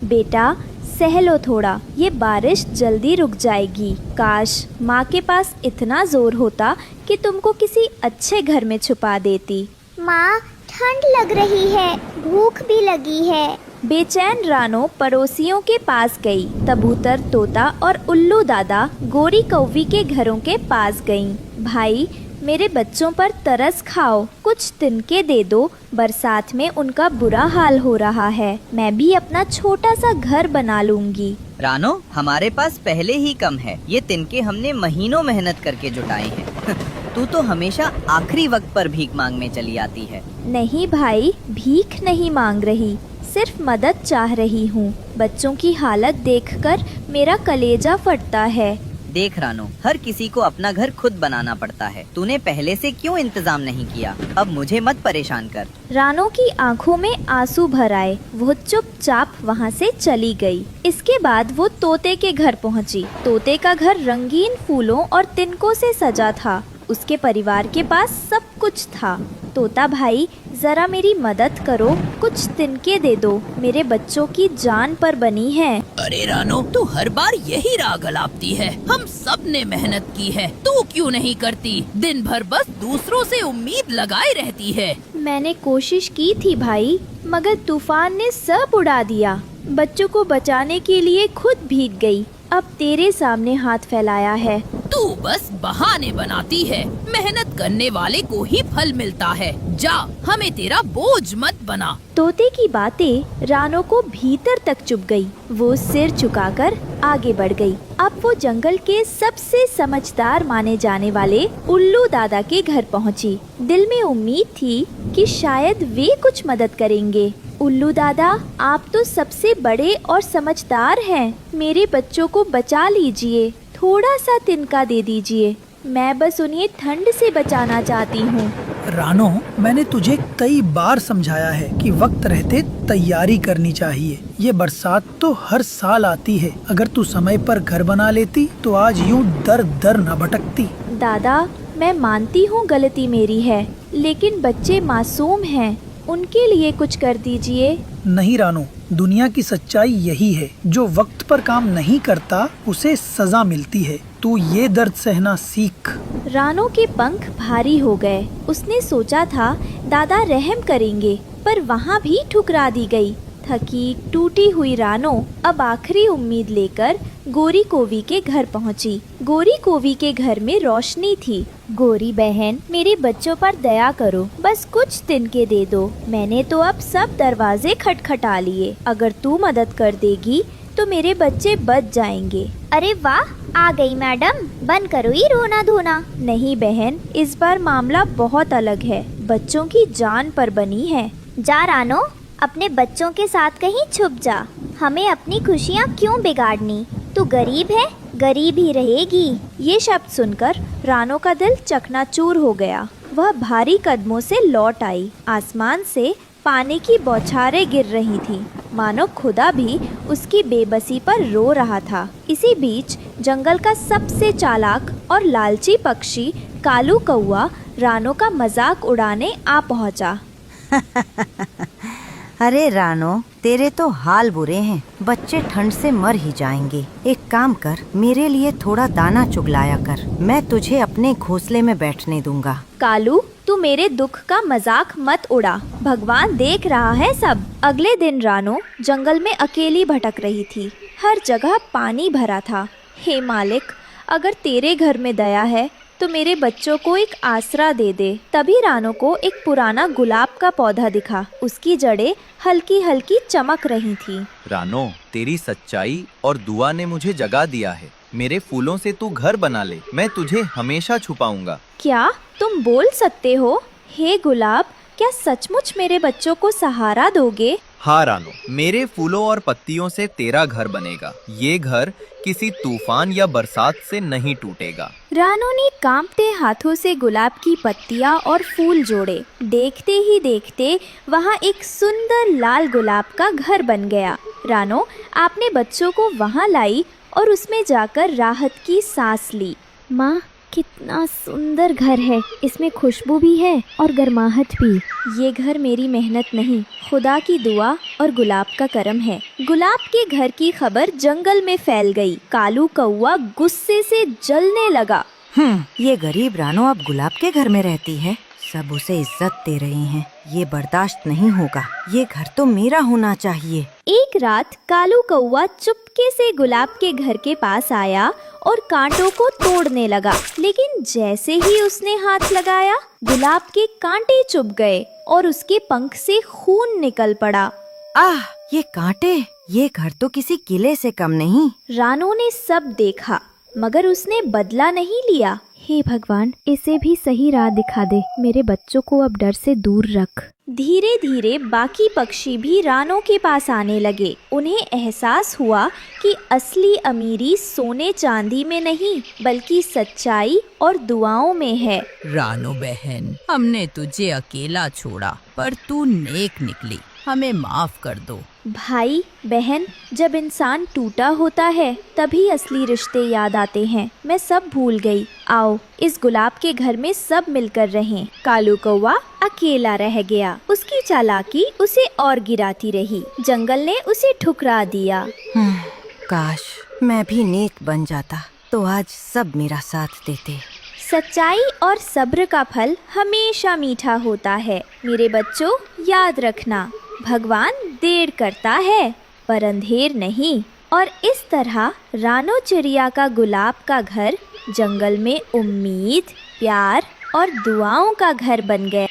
बेटा सह लो थोड़ा, ये बारिश जल्दी रुक जाएगी। काश माँ के पास इतना जोर होता कि तुमको किसी अच्छे घर में छुपा देती। माँ, ठंड लग रही है, भूख भी लगी है। बेचैन रानो पड़ोसियों के पास गई। कबूतर, तोता और उल्लू दादा गोरी कौवी के घरों के पास गईं। भाई, मेरे बच्चों पर तरस खाओ, कुछ तिनके दे दो, बरसात में उनका बुरा हाल हो रहा है। मैं भी अपना छोटा सा घर बना लूंगी। रानो, हमारे पास पहले ही कम है। ये तिनके हमने महीनों मेहनत करके जुटाए हैं। तू तो हमेशा आखिरी वक्त पर भीख मांगने चली आती है। नहीं भाई, भीख नहीं मांग रही, सिर्फ मदद चाह रही हूँ। बच्चों की हालत देखकर मेरा कलेजा फटता है। देख रानो, हर किसी को अपना घर खुद बनाना पड़ता है। तूने पहले से क्यों इंतजाम नहीं किया? अब मुझे मत परेशान कर। रानो की आंखों में आंसू भर आए। वो चुपचाप वहाँ से चली गई। इसके बाद वो तोते के घर पहुँची। तोते का घर रंगीन फूलों और तिनकों से सजा था। उसके परिवार के पास सब कुछ था। तोता भाई, जरा मेरी मदद करो, कुछ तिनके दे दो, मेरे बच्चों की जान पर बनी है। अरे रानो, तू हर बार यही राग अलापती है। हम सब ने मेहनत की है, तू क्यों नहीं करती? दिन भर बस दूसरों से उम्मीद लगाए रहती है। मैंने कोशिश की थी भाई, मगर तूफान ने सब उड़ा दिया। बच्चों को बचाने के लिए खुद भीग गई। अब तेरे सामने हाथ फैलाया है। तू बस बहाने बनाती है। मेहनत करने वाले को ही फल मिलता है। जा, हमें तेरा बोझ मत बना। तोते की बातें रानो को भीतर तक चुभ गई। वो सिर झुकाकर आगे बढ़ गई। अब वो जंगल के सबसे समझदार माने जाने वाले उल्लू दादा के घर पहुंची। दिल में उम्मीद थी कि शायद वे कुछ मदद करेंगे। उल्लू दादा, आप तो सबसे बड़े और समझदार हैं। मेरे बच्चों को बचा लीजिए, थोड़ा सा तिनका दे दीजिए। मैं बस उन्हें ठंड से बचाना चाहती हूँ। रानो, मैंने तुझे कई बार समझाया है कि वक्त रहते तैयारी करनी चाहिए। ये बरसात तो हर साल आती है। अगर तू समय पर घर बना लेती तो आज यूं दर दर न भटकती। दादा, मैं मानती हूँ गलती मेरी है, लेकिन बच्चे मासूम हैं, उनके लिए कुछ कर दीजिए। नहीं रानो, दुनिया की सच्चाई यही है, जो वक्त पर काम नहीं करता उसे सजा मिलती है। तू ये दर्द सहना सीख। रानो के पंख भारी हो गए। उसने सोचा था दादा रहम करेंगे, पर वहाँ भी ठुकरा दी गई। थकी टूटी हुई रानो अब आखिरी उम्मीद लेकर गोरी कोवी के घर पहुंची। गोरी कोवी के घर में रोशनी थी। गोरी बहन, मेरे बच्चों पर दया करो, बस कुछ तिनके दे दो। मैंने तो अब सब दरवाजे खटखटा लिए। अगर तू मदद कर देगी तो मेरे बच्चे बच जाएंगे। अरे वाह, आ गई मैडम, बंद करो ये रोना धोना। नहीं बहन, इस बार मामला बहुत अलग है। बच्चों की जान पर बनी है। जा रानो, अपने बच्चों के साथ कहीं छुप जा। हमें अपनी खुशियाँ क्यों बिगाड़नी? तू गरीब है, गरीब ही रहेगी। ये शब्द सुनकर रानो का दिल चकनाचूर हो गया। वह भारी कदमों से लौट आई। आसमान से पानी की बौछारें गिर रही थीं, मानो खुदा भी उसकी बेबसी पर रो रहा था। इसी बीच जंगल का सबसे चालाक और लालची पक्षी कालू कौआ रानो का मजाक उड़ाने आ पहुंचा। अरे रानो, तेरे तो हाल बुरे हैं। बच्चे ठंड से मर ही जाएंगे। एक काम कर, मेरे लिए थोड़ा दाना चुगलाया कर। मैं तुझे अपने घोंसले में बैठने दूंगा। कालू, तू मेरे दुख का मजाक मत उड़ा। भगवान देख रहा है सब। अगले दिन रानो जंगल में अकेली भटक रही थी। हर जगह पानी भरा था। हे मालिक, अगर तेरे घर में दया है तो मेरे बच्चों को एक आसरा दे दे। तभी रानो को एक पुराना गुलाब का पौधा दिखा। उसकी जड़ें हल्की हल्की चमक रही थी। रानो, तेरी सच्चाई और दुआ ने मुझे जगा दिया है। मेरे फूलों से तू घर बना ले, मैं तुझे हमेशा छुपाऊंगा। क्या तुम बोल सकते हो? हे गुलाब, क्या सचमुच मेरे बच्चों को सहारा दोगे? हाँ रानो, मेरे फूलों और पत्तियों से तेरा घर बनेगा। ये घर किसी तूफान या बरसात से नहीं टूटेगा। रानो ने कांपते हाथों से गुलाब की पत्तियां और फूल जोड़े। देखते ही देखते वहाँ एक सुंदर लाल गुलाब का घर बन गया। रानो अपने बच्चों को वहाँ लाई और उसमें जाकर राहत की सांस ली। माँ, कितना सुंदर घर है, इसमें खुशबू भी है और गर्माहट भी। ये घर मेरी मेहनत नहीं, खुदा की दुआ और गुलाब का करम है। गुलाब के घर की खबर जंगल में फैल गई। कालू कौवा गुस्से से जलने लगा। ये गरीब रानो अब गुलाब के घर में रहती है, सब उसे इज्जत दे रही हैं। ये बर्दाश्त नहीं होगा, ये घर तो मेरा होना चाहिए। एक रात कालू कौवा चुपके से गुलाब के घर के पास आया और कांटों को तोड़ने लगा, लेकिन जैसे ही उसने हाथ लगाया गुलाब के कांटे चुभ गए और उसके पंख से खून निकल पड़ा। आह, ये कांटे! ये घर तो किसी किले से कम नहीं। रानो ने सब देखा मगर उसने बदला नहीं लिया। हे भगवान, इसे भी सही राह दिखा दे, मेरे बच्चों को अब डर से दूर रख। धीरे धीरे बाकी पक्षी भी रानो के पास आने लगे। उन्हें एहसास हुआ कि असली अमीरी सोने चांदी में नहीं बल्कि सच्चाई और दुआओं में है। रानो बहन, हमने तुझे अकेला छोड़ा पर तू नेक निकली, हमें माफ कर दो। भाई बहन, जब इंसान टूटा होता है तभी असली रिश्ते याद आते हैं। मैं सब भूल गई। आओ इस गुलाब के घर में सब मिलकर रहें। कालू कौवा अकेला रह गया। उसकी चालाकी उसे और गिराती रही। जंगल ने उसे ठुकरा दिया। काश मैं भी नेक बन जाता तो आज सब मेरा साथ देते। सच्चाई और सब्र का फल हमेशा मीठा होता है। मेरे बच्चों, याद रखना, भगवान देर करता है पर अंधेर नहीं। और इस तरह रानो चिड़िया का गुलाब का घर जंगल में उम्मीद, प्यार और दुआओं का घर बन गया।